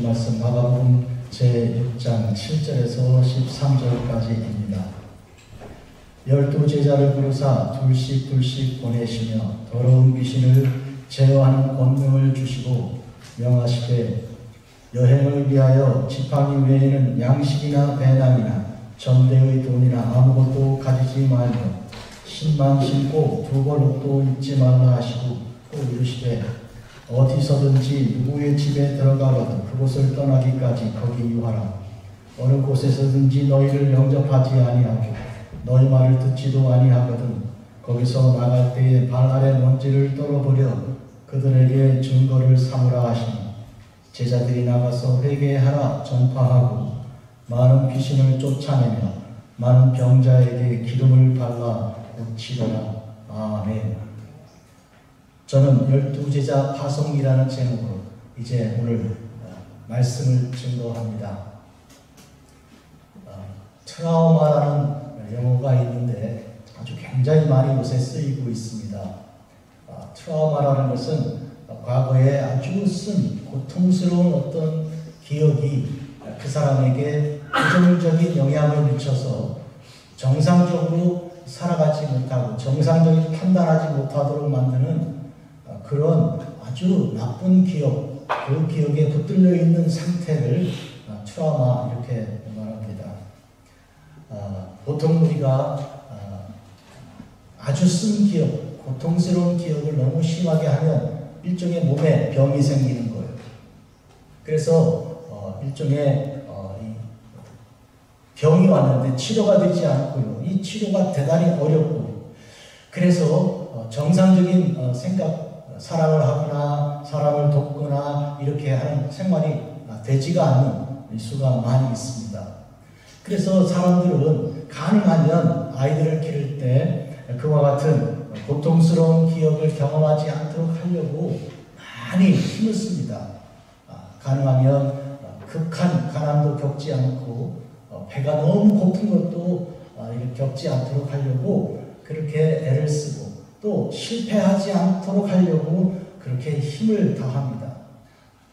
말씀 마가복음 제6장 7절에서 13절까지입니다. 12제자를 부르사 둘씩 보내시며 더러운 귀신을 제어하는 권능을 주시고 명하시되 여행을 위하여 지팡이 외에는 양식이나 배낭이나 전대의 돈이나 아무것도 가지지 말며 신만 신고 두 벌 옷도 입지 말라 하시고 또 이르시되 어디서든지 누구의 집에 들어가거든 그곳을 떠나기까지 거기 유하라. 어느 곳에서든지 너희를 영접하지 아니하고 너희 말을 듣지도 아니하거든 거기서 나갈 때에 발 아래 먼지를 떨어버려 그들에게 증거를 삼으라 하시니 제자들이 나가서 회개하라 전파하고 많은 귀신을 쫓아내며 많은 병자에게 기름을 발라 고치더라. 아멘. 저는 12제자 파송이라는 제목으로 이제 오늘 말씀을 증거합니다. 트라우마라는 영어가 있는데 아주 굉장히 많이 요새 쓰이고 있습니다. 트라우마라는 것은 과거에 아주 쓴 고통스러운 어떤 기억이 그 사람에게 부정적인 영향을 미쳐서 정상적으로 살아가지 못하고 정상적인 판단하지 못하도록 만드는 그런 아주 나쁜 기억, 그 기억에 붙들려 있는 상태를 트라우마 이렇게 말합니다. 보통 우리가 아주 쓴 기억, 고통스러운 기억을 너무 심하게 하면 일종의 몸에 병이 생기는 거예요. 그래서 일종의 병이 왔는데 치료가 되지 않고요. 이 치료가 대단히 어렵고 그래서 정상적인 생각, 사랑을 하거나 사람을 돕거나 이렇게 하는 생활이 되지가 않는 수가 많이 있습니다. 그래서 사람들은 가능하면 아이들을 기를 때 그와 같은 고통스러운 기억을 경험하지 않도록 하려고 많이 힘을 씁니다. 가능하면 극한 가난도 겪지 않고 배가 너무 고픈 것도 겪지 않도록 하려고 그렇게 애를 쓰고 또 실패하지 않도록 하려고 그렇게 힘을 다합니다.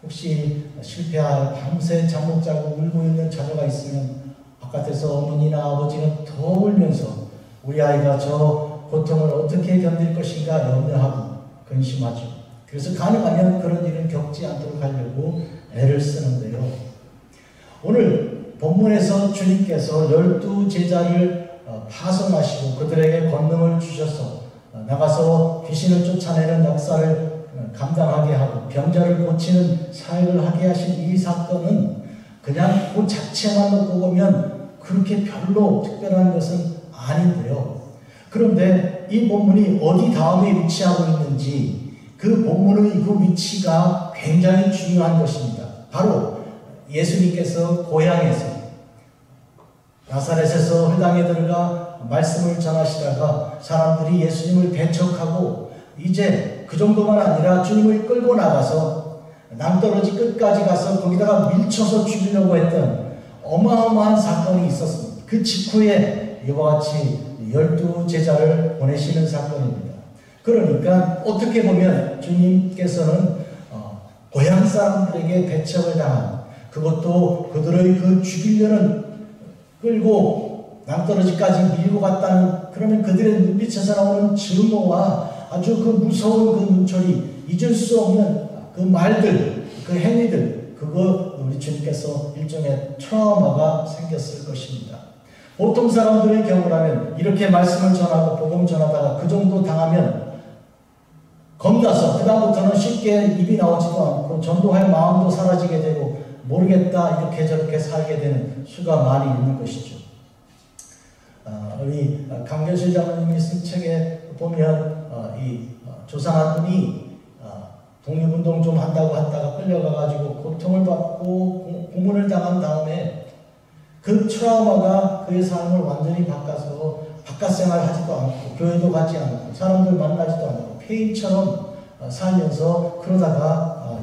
혹시 실패할 밤새 잠 못 자고 울고 있는 자녀가 있으면 바깥에서 어머니나 아버지는 더 울면서 우리 아이가 저 고통을 어떻게 견딜 것인가 염려하고 근심하죠. 그래서 가능하면 그런 일을 겪지 않도록 하려고 애를 쓰는데요. 오늘 본문에서 주님께서 12제자를 파송하시고 그들에게 권능을 주셔서 나가서 귀신을 쫓아내는 역사를 감당하게 하고 병자를 고치는 사역을 하게 하신 이 사건은 그냥 그 자체만 놓고 보면 그렇게 별로 특별한 것은 아닌데요. 그런데 이 본문이 어디 다음에 위치하고 있는지 그 본문의 그 위치가 굉장히 중요한 것입니다. 바로 예수님께서 고향에서 나사렛에서 회당에 들어가 말씀을 전하시다가 사람들이 예수님을 배척하고 이제 그 정도만 아니라 주님을 끌고 나가서 낭떠러지 끝까지 가서 거기다가 밀쳐서 죽이려고 했던 어마어마한 사건이 있었습니다. 그 직후에 이와 같이 12제자를 보내시는 사건입니다. 그러니까 어떻게 보면 주님께서는 고향 사람들에게 배척을 당한 그것도 그들의 그 죽이려는 끌고 낭떠러지까지 밀고 갔다는 그러면 그들의 눈빛에서 나오는 증오와 아주 그 무서운 그 눈초리 잊을 수 없는 그 말들 그 행위들 그거 우리 주님께서 일종의 트라우마가 생겼을 것입니다. 보통 사람들의 경우라면 이렇게 말씀을 전하고 복음 전하다가 그 정도 당하면 겁나서 그 다음부터는 쉽게 입이 나오지도 않고 전도할 마음도 사라지게 되고 모르겠다 이렇게 저렇게 살게 되는 수가 많이 있는 것이죠. 우리 강교실 장로님이 쓴 책에 보면 이 조상한 분이 독립운동 좀 한다고 하다가 끌려가가지고 고통을 받고 고문을 당한 다음에 그 트라우마가 그의 삶을 완전히 바꿔서 바깥생활 하지도 않고 교회도 가지 않고 사람들 만나지도 않고 폐인처럼 살면서 그러다가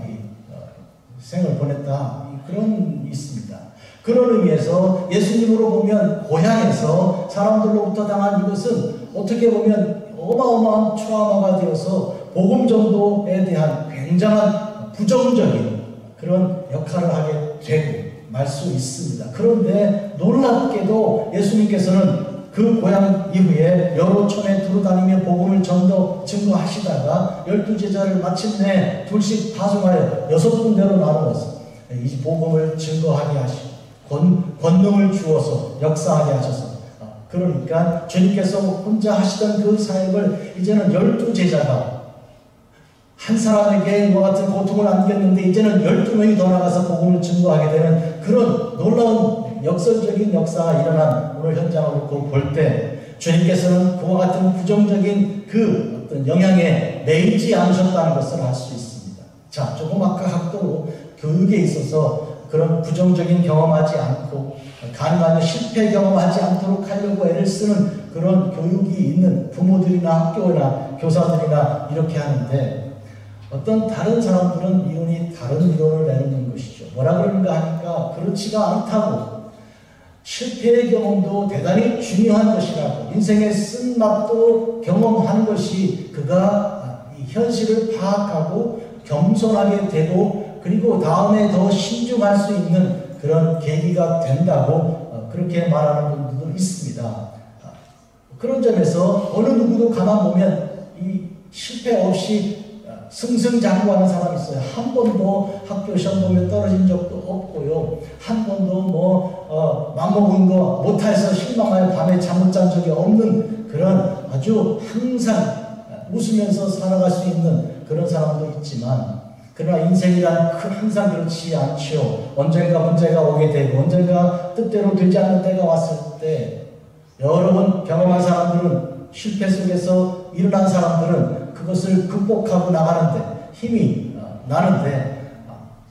생을 보냈다. 그런 있습니다. 그런 의미에서 예수님으로 보면 고향에서 사람들로부터 당한 이것은 어떻게 보면 어마어마한 트라우마가 되어서 복음 전도에 대한 굉장한 부정적인 그런 역할을 하게 되고 말 수 있습니다. 그런데 놀랍게도 예수님께서는 그 고향 이후에 여러 촌에 두루다니며 복음을 증거하시다가 12제자를 마침내 둘씩 파송하여 6군데로 나누어서 이 복음을 증거하게 하시고 권능을 주어서 역사하게 하셔서 그러니까 주님께서 혼자 하시던 그 사역을 이제는 12제자가 한 사람에게 이와 같은 고통을 안겼는데 이제는 12명이 더 나가서 복음을 증거하게 되는 그런 놀라운 역설적인 역사가 일어난 오늘 현장을 놓고 볼 때 주님께서는 그와 같은 부정적인 그 어떤 영향에 매이지 않으셨다는 것을 알 수 있습니다. 자, 조금 아까 학도로 교육에 있어서 그런 부정적인 경험하지 않고 가능하면 실패 경험하지 않도록 하려고 애를 쓰는 그런 교육이 있는 부모들이나 학교나 교사들이나 이렇게 하는데 어떤 다른 사람들은 이론이 다른 이론을 내놓는 것이죠. 뭐라 그러는가 하니까 그렇지가 않다고 실패의 경험도 대단히 중요한 것이라고 인생의 쓴맛도 경험하는 것이 그가 이 현실을 파악하고 겸손하게 되고 그리고 다음에 더 신중할 수 있는 그런 계기가 된다고 그렇게 말하는 분들도 있습니다. 그런 점에서 어느 누구도 가만 보면 이 실패 없이 승승장구하는 사람이 있어요. 한 번도 학교 시험 보면 떨어진 적도 없고요. 한 번도 맘먹은 거 못해서 실망하여 밤에 잠 못 잔 적이 없는 그런 아주 항상 웃으면서 살아갈 수 있는 그런 사람도 있지만 그러나 인생이란 항상 그렇지 않죠. 언젠가 문제가 오게 되고 언젠가 뜻대로 되지 않는 때가 왔을 때 여러 번 경험한 사람들은 실패 속에서 일어난 사람들은 그것을 극복하고 나가는데 힘이 나는데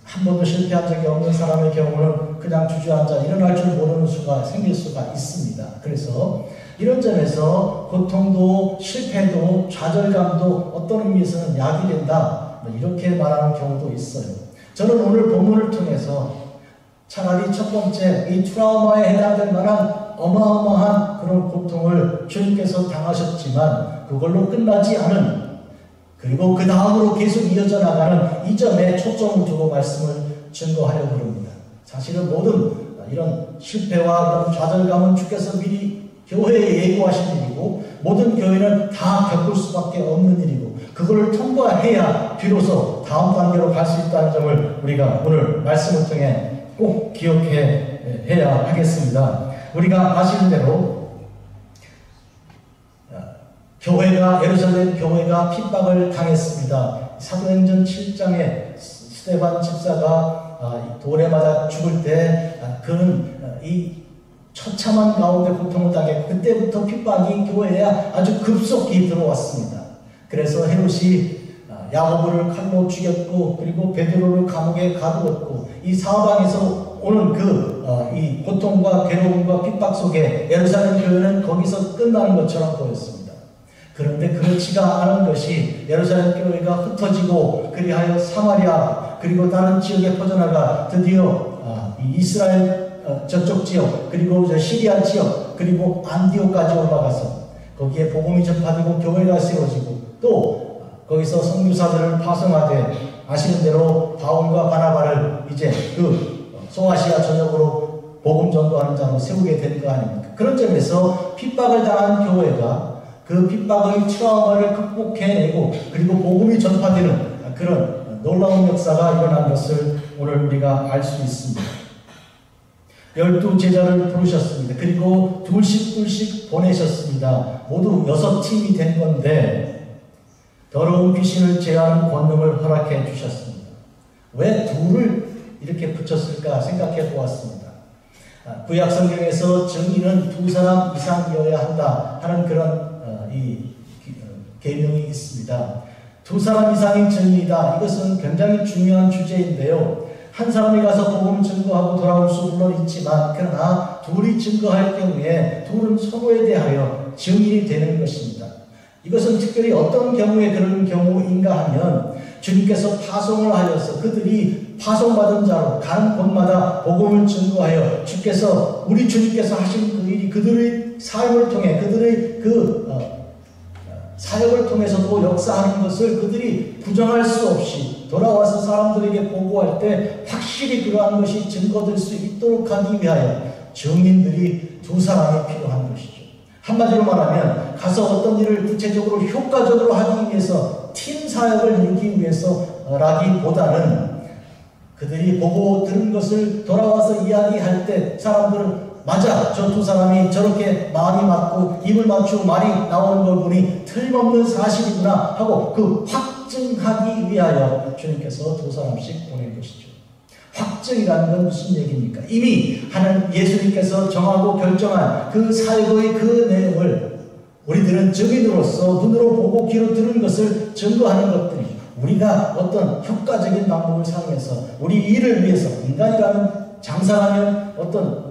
한 번도 실패한 적이 없는 사람의 경우는 그냥 주저앉아 일어날 줄 모르는 수가 생길 수가 있습니다. 그래서 이런 점에서 고통도 실패도 좌절감도 어떤 의미에서는 약이 된다. 이렇게 말하는 경우도 있어요. 저는 오늘 본문을 통해서 차라리 첫 번째 이 트라우마에 해당될 만한 어마어마한 그런 고통을 주님께서 당하셨지만 그걸로 끝나지 않은 그리고 그 다음으로 계속 이어져 나가는 이 점에 초점을 두고 말씀을 증거하려고 합니다. 사실은 모든 이런 실패와 이런 좌절감은 주께서 미리 교회에 예고하신 일이고 모든 교회는 다 겪을 수밖에 없는 일이고 그거를 통과해야 비로소 다음 단계로 갈 수 있다는 점을 우리가 오늘 말씀을 통해 꼭 기억해야 하겠습니다. 우리가 아시는 대로 예루살렘 교회가 핍박을 당했습니다. 사도행전 7장에 스데반 집사가 돌에 맞아 죽을 때 그는 이 처참한 가운데 고통을 당했고 그때부터 핍박이 교회에 아주 급속히 들어왔습니다. 그래서 헤롯이 야고보를 칼로 죽였고 그리고 베드로를 감옥에 가두었고 이 사방에서 오는 이 고통과 괴로움과 핍박 속에 예루살렘 교회는 거기서 끝나는 것처럼 보였습니다. 그런데 그렇지가 않은 것이 예루살렘 교회가 흩어지고 그리하여 사마리아 그리고 다른 지역에 퍼져나가 드디어 이스라엘 저쪽 지역 그리고 시리아 지역 그리고 안디옥까지 올라가서 거기에 복음이 전파되고 교회가 세워지고 또 거기서 선교사들을 파송하되 아시는 대로 바울과 바나바를 이제 소아시아 전역으로 복음 전도하는 자로 세우게 된 거 아닙니까? 그런 점에서 핍박을 당한 교회가 그 핍박의 트라우마를 극복해내고 그리고 복음이 전파되는 그런 놀라운 역사가 일어난 것을 오늘 우리가 알 수 있습니다. 12제자를 부르셨습니다. 그리고 둘씩 보내셨습니다. 모두 6팀이 된 건데 더러운 귀신을 제어하는 권능을 허락해 주셨습니다. 왜 둘을 이렇게 붙였을까 생각해 보았습니다. 구약 성경에서 증인은 2사람 이상이어야 한다 하는 그런 계명이 있습니다. 2사람 이상이 증인이다. 이것은 굉장히 중요한 주제인데요. 한 사람이 가서 복음 증거하고 돌아올 수 물론 있지만 그러나 둘이 증거할 경우에 둘은 서로에 대하여 증인이 되는 것입니다. 이것은 특별히 어떤 경우에 그런 경우인가 하면 주님께서 파송을 하여서 그들이 파송받은 자로 가는 곳마다 복음을 증거하여 우리 주님께서 하신 그 일이 그들의 삶을 통해 그들의 사역을 통해서도 역사하는 것을 그들이 부정할 수 없이 돌아와서 사람들에게 보고할 때 확실히 그러한 것이 증거될 수 있도록 하기 위하여 증인들이 두 사람이 필요한 것이죠. 한마디로 말하면 가서 어떤 일을 구체적으로 효과적으로 하기 위해서 팀 사역을 이루기 위해서라기보다는 그들이 보고 들은 것을 돌아와서 이야기할 때 사람들은 맞아, 저 두 사람이 저렇게 마음이 맞고 입을 맞추고 말이 나오는 걸 보니 틀림없는 사실이구나 하고 그 확증하기 위하여 주님께서 두 사람씩 보낸 것이죠. 확증이라는 건 무슨 얘기입니까? 이미 하나님 예수님께서 정하고 결정한 그 사역의 그 내용을 우리들은 증인으로서 눈으로 보고 귀로 들은 것을 증거하는 것들이죠. 우리가 어떤 효과적인 방법을 사용해서 우리 일을 위해서 인간이라면 장사라면 어떤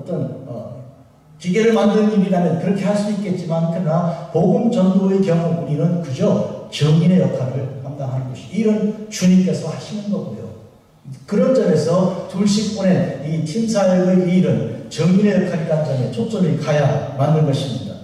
기계를 만드는 일이라면 그렇게 할 수 있겠지만 그러나 복음 전도의 경우 우리는 그저 증인의 역할을 감당하는 것이 일은 주님께서 하시는 거고요. 그런 점에서 둘씩 보낸 이 팀 사역의 일은 증인의 역할이라는 점에 초점이 가야 맞는 것입니다.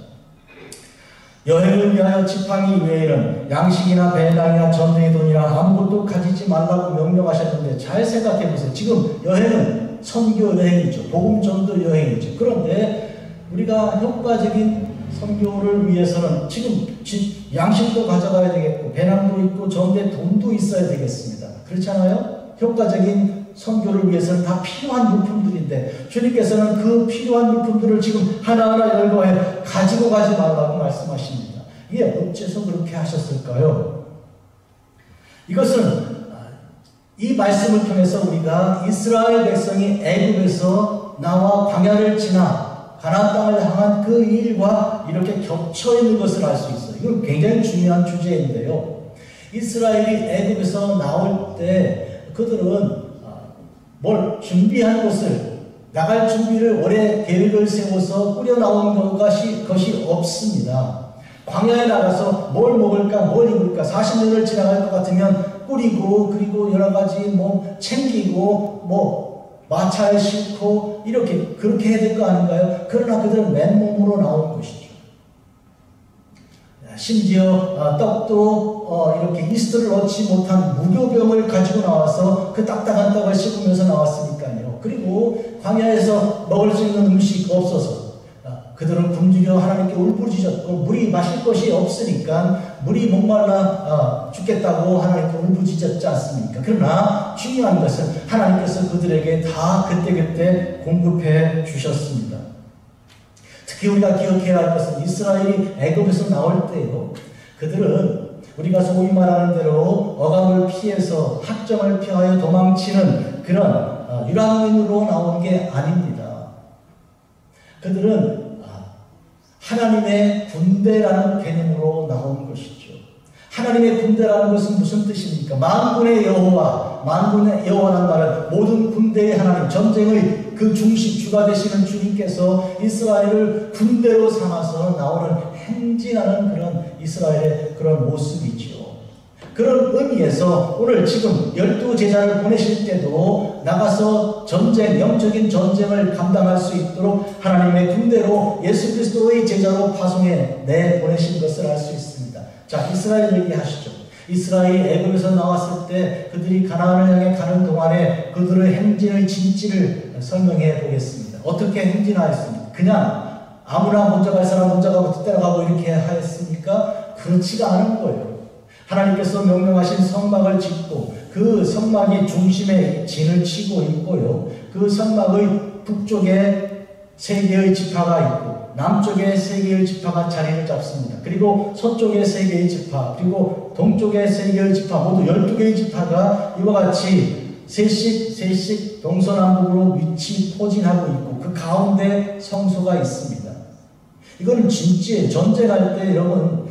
여행을 위하여 지팡이 외에는 양식이나 배낭이나 전쟁의 돈이나 아무것도 가지지 말라고 명령하셨는데 잘 생각해 보세요. 지금 여행은 선교 여행이죠. 복음 전도 여행이죠. 그런데 우리가 효과적인 선교를 위해서는 지금 양식도 가져가야 되겠고 배낭도 있고 전대 돈도 있어야 되겠습니다. 그렇지 않아요? 효과적인 선교를 위해서는 다 필요한 물품들인데 주님께서는 그 필요한 물품들을 지금 하나하나 열거해 가지고 가지 말라고 말씀하십니다. 이게 어째서 그렇게 하셨을까요? 이것은 이 말씀을 통해서 우리가 이스라엘 백성이 애굽에서 나와 광야를 지나 가나안 땅을 향한 그 일과 이렇게 겹쳐 있는 것을 알 수 있어요. 이건 굉장히 중요한 주제인데요. 이스라엘이 애굽에서 나올 때 그들은 뭘 준비한 것을 나갈 준비를 오래 계획을 세워서 꾸려 나온 것이 없습니다. 광야에 나가서 뭘 먹을까 뭘 입을까 40년을 지나갈 것 같으면 꾸리고 그리고 여러 가지 챙기고 마차에 싣고 그렇게 해야 될 거 아닌가요? 그러나 그들은 맨몸으로 나온 것이죠. 심지어 떡도 이렇게 이스트를 넣지 못한 무교병을 가지고 나와서 그 딱딱한 떡을 씹으면서 나왔으니까요. 그리고 광야에서 먹을 수 있는 음식 없어서 그들은 굶주려 하나님께 울부짖었고 물이 마실 것이 없으니까 물이 목말라 죽겠다고 하나님께 울부짖었지 않습니까? 그러나 중요한 것은 하나님께서 그들에게 다 그때그때 공급해 주셨습니다. 특히 우리가 기억해야 할 것은 이스라엘이 애굽에서 나올 때요. 그들은 우리가 소위 말하는 대로 억압을 피해서 학정을 피하여 도망치는 그런 유랑민으로 나온 게 아닙니다. 그들은 하나님의 군대라는 개념으로 나온 것이죠. 하나님의 군대라는 것은 무슨 뜻입니까? 만군의 여호와, 만군의 여호와라는 말은 모든 군대의 하나님, 전쟁의 그 중심, 주가 되시는 주님께서 이스라엘을 군대로 삼아서 나오는 행진하는 그런 이스라엘의 그런 모습이지요. 그런 의미에서 오늘 지금 12제자를 보내실 때도 나가서 전쟁, 영적인 전쟁을 감당할 수 있도록 하나님의 군대로 예수 그리스도의 제자로 파송해 내보내신 것을 알 수 있습니다. 자, 이스라엘 얘기하시죠. 이스라엘이 애굽에서 나왔을 때 그들이 가나안을 향해 가는 동안에 그들의 행진의 진지를 설명해 보겠습니다. 어떻게 행진하였습니까? 그냥 아무나 먼저 갈 사람 먼저 가고 뒤따라가고 이렇게 하였습니까? 그렇지가 않은 거예요. 하나님께서 명령하신 성막을 짓고 그 성막이 중심에 진을 치고 있고요. 그 성막의 북쪽에 3개의 지파가 있고 남쪽에 3개의 지파가 자리를 잡습니다. 그리고 서쪽에 3개의 지파, 그리고 동쪽에 3개의 지파, 모두 12개의 지파가 이와 같이 셋씩 동서남북으로 위치 포진하고 있고 그 가운데 성소가 있습니다. 이거는 진지에 전쟁할 때 여러분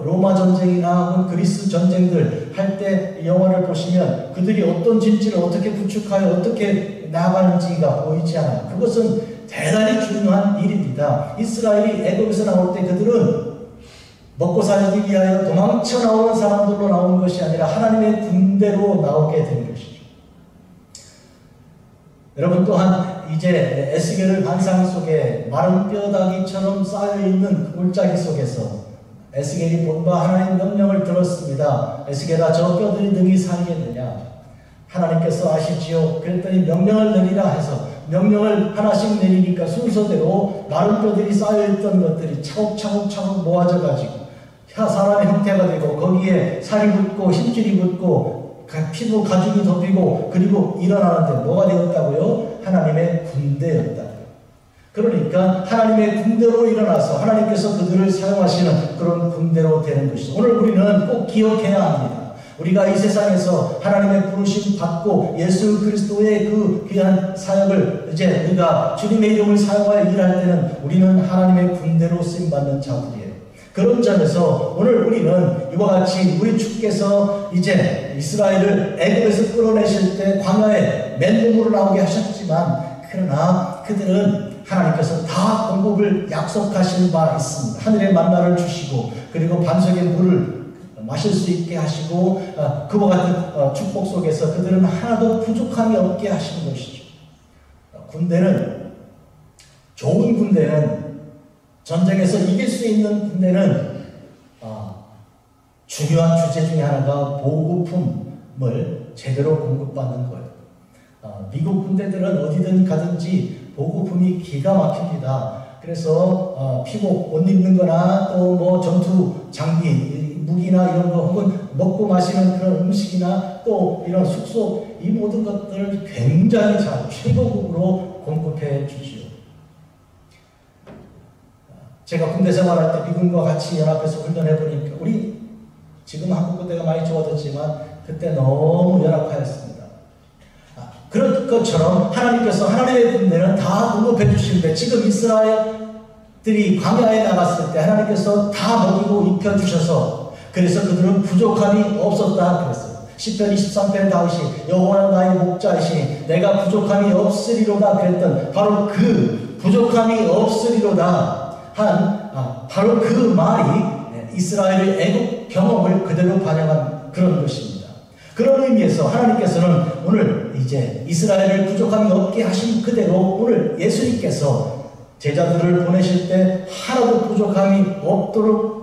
로마 전쟁이나 그리스 전쟁들 할 때 영화를 보시면 그들이 어떤 진지를 어떻게 구축하여 어떻게 나아가는지가 보이지 않아요. 그것은 대단히 중요한 일입니다. 이스라엘이 애굽에서 나올 때 그들은 먹고 살기 위하여 도망쳐 나오는 사람들로 나오는 것이 아니라 하나님의 군대로 나오게 된 것이죠. 여러분 또한 이제 에스겔의 환상 속에 마른 뼈다귀처럼 쌓여있는 골짜기 속에서 에스겔이 본바 하나님 명령을 들었습니다. 에스겔아, 저 뼈들이 능히 살겠느냐? 하나님께서 아시지요? 그랬더니 명령을 내리라 해서 명령을 하나씩 내리니까 순서대로 마른 뼈들이 쌓여있던 것들이 차곡차곡 모아져 가지고 사람의 형태가 되고 거기에 살이 붙고 힘줄이 붙고 피부 가죽이 덮이고 그리고 일어나는데 뭐가 되었다고요? 하나님의 군대였다고요. 그러니까 하나님의 군대로 일어나서 하나님께서 그들을 사용하시는 그런 군대로 되는 것이죠. 오늘 우리는 꼭 기억해야 합니다. 우리가 이 세상에서 하나님의 부르심 받고 예수 그리스도의 그 귀한 사역을 이제 우리가 주님의 이름을 사용하여 일할 때는 우리는 하나님의 군대로 쓰임받는 자들이에요. 그런 점에서 오늘 우리는 이와 같이 우리 주께서 이제 이스라엘을 애굽에서 끌어내실 때 광야에 맨몸으로 나오게 하셨지만 그러나 그들은 하나님께서 다 공급을 약속하신 바 있습니다. 하늘의 만나를 주시고 그리고 반석의 물을 마실 수 있게 하시고 그와 같은 축복 속에서 그들은 하나도 부족함이 없게 하시는 것이죠. 군대는 좋은 군대는 전쟁에서 이길 수 있는 군대는 중요한 주제 중에 하나가 보급품을 제대로 공급받는 거예요. 미국 군대들은 어디든 가든지 보급품이 기가 막힙니다. 그래서 피복, 옷 입는 거나 또 뭐 전투 장비, 무기나 이런 거 혹은 먹고 마시는 그런 음식이나 또 이런 숙소 이 모든 것들을 굉장히 잘 최고급으로 공급해 주지요. 제가 군대 생활할 때 미군과 같이 연합해서 훈련해 보니까 우리 지금 한국 군대가 많이 좋아졌지만 그때 너무 열악하였습니다. 그런 것처럼 하나님께서 하나님의 군대는 다 공급해 주시는데 지금 이스라엘들이 광야에 나갔을 때 하나님께서 다 먹이고 입혀주셔서 그래서 그들은 부족함이 없었다 그랬어요. 시편 23편 다윗이 여호와는 나의 목자이시니 내가 부족함이 없으리로다 그랬던 바로 그 부족함이 없으리로다 한 바로 그 말이 이스라엘의 애국 경험을 그대로 반영한 그런 것입니다. 그런 의미에서 하나님께서는 오늘 이제 이스라엘을 부족함이 없게 하신 그대로 오늘 예수님께서 제자들을 보내실 때 하나도 부족함이 없도록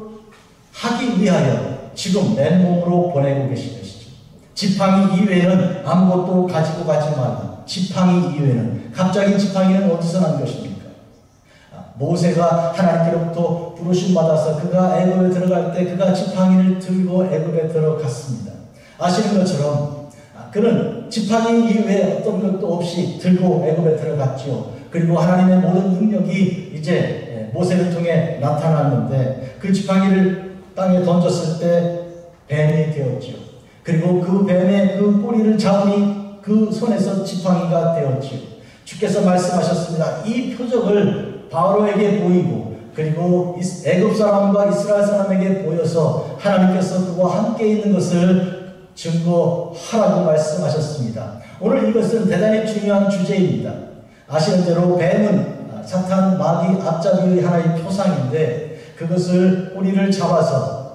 하기 위하여 지금 맨몸으로 보내고 계신 것이죠. 지팡이 이외에는 아무것도 가지고 가지 말라. 지팡이 이외에는 갑자기 지팡이는 어디서 난 것입니까? 모세가 하나님께로부터 부르심 받아서 그가 애굽에 들어갈 때 그가 지팡이를 들고 애굽에 들어갔습니다. 아시는 것처럼 그는 지팡이 이외에 어떤 것도 없이 들고 애굽에 들어갔지요. 그리고 하나님의 모든 능력이 이제 모세를 통해 나타났는데 그 지팡이를 땅에 던졌을 때 뱀이 되었지요. 그리고 그 뱀의 그 꼬리를 잡으니 그 손에서 지팡이가 되었지요. 주께서 말씀하셨습니다. 이 표적을 바로에게 보이고 그리고 애굽 사람과 이스라엘 사람에게 보여서 하나님께서 그와 함께 있는 것을 증거하라고 말씀하셨습니다. 오늘 이것은 대단히 중요한 주제입니다. 아시는 대로 뱀은 사탄, 마귀, 앞잡이의 하나의 표상인데 그것을 꼬리를 잡아서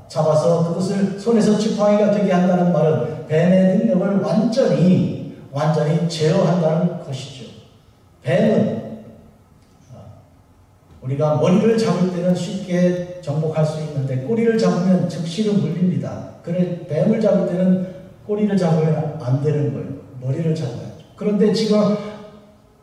그것을 손에서 지팡이가 되게 한다는 말은 뱀의 능력을 완전히 제어한다는 것이죠. 뱀은 우리가 머리를 잡을 때는 쉽게 정복할 수 있는데 꼬리를 잡으면 즉시로 물립니다. 그래 뱀을 잡을 때는 꼬리를 잡으면 안 되는 거예요. 머리를 잡아야죠. 그런데 지금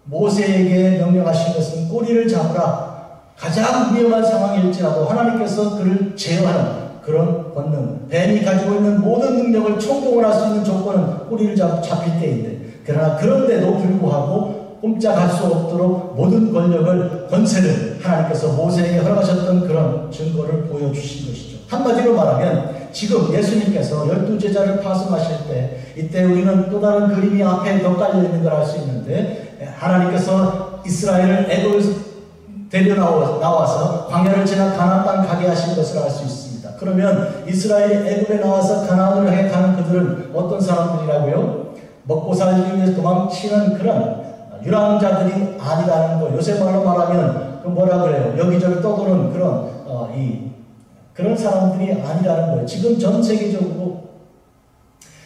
모세에게 명령하신 것은 꼬리를 잡으라. 가장 위험한 상황일지라도 하나님께서 그를 제어하는 그런 권능, 뱀이 가지고 있는 모든 능력을 총동원할 수 있는 조건은 꼬리를 잡힐 때인데 그러나 그런데도 불구하고 꼼짝할 수 없도록 모든 권력을, 권세를 하나님께서 모세에게 허락하셨던 그런 증거를 보여주신 것이죠. 한마디로 말하면 지금 예수님께서 12제자를 파송하실 때 이때 우리는 또 다른 그림이 앞에 더 깔려 있는 걸 알 수 있는데 하나님께서 이스라엘을 애굽에서 데려 나와서 광야를 지나 가나안 땅 가게 하신 것을 알 수 있습니다. 그러면 이스라엘이 애굽에 나와서 가나안을 향해 가는 그들은 어떤 사람들이라고요? 먹고 살기 위해서 도망치는 그런 유랑자들이 아니라는 거. 요새 말로 말하면 그 뭐라 그래요? 여기저기 떠도는 그런 사람들이 아니라는 거예요. 지금 전 세계적으로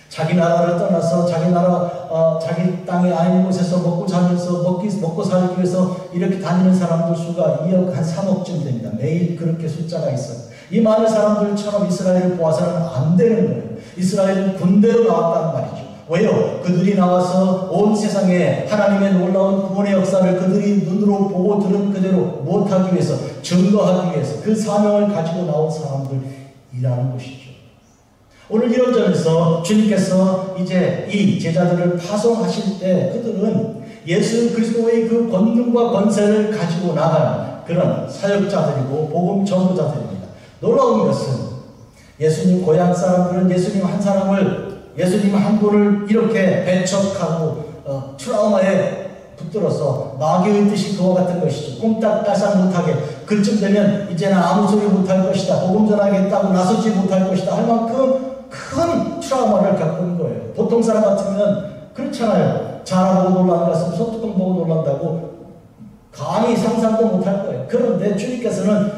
자기 나라를 떠나서 자기 나라 자기 땅에 아닌 곳에서 먹고 살기 위해서 이렇게 다니는 사람들 수가 2억 한 3억쯤 됩니다. 매일 그렇게 숫자가 있어요. 이 많은 사람들처럼 이스라엘을 보아서는 안 되는 거예요. 이스라엘은 군대로 나왔다는 말이죠. 왜요? 그들이 나와서 온 세상에 하나님의 놀라운 구원의 역사를 그들이 눈으로 보고 들은 그대로 못하기 위해서, 증거하기 위해서 그 사명을 가지고 나온 사람들이라는 것이죠. 오늘 이런 점에서 주님께서 이제 이 제자들을 파송하실 때 그들은 예수 그리스도의 그 권능과 권세를 가지고 나가는 그런 사역자들이고 복음 전도자들입니다. 놀라운 것은 예수님 고향 사람들은 예수님 한 사람을, 예수님 한 분을 이렇게 배척하고 트라우마에 붙들어서 마귀의 뜻이 그와 같은 것이죠. 꼼짝달싹 못하게, 그쯤 되면 이제는 아무 소리 못할 것이다, 복음 전하겠다고 나서지 못할 것이다 할 만큼 큰 트라우마를 겪은 거예요. 보통 사람 같으면 그렇잖아요. 자라 보고 놀라는 것은 소뚜껑 보고 놀란다고 감히 상상도 못할 거예요. 그런데 주님께서는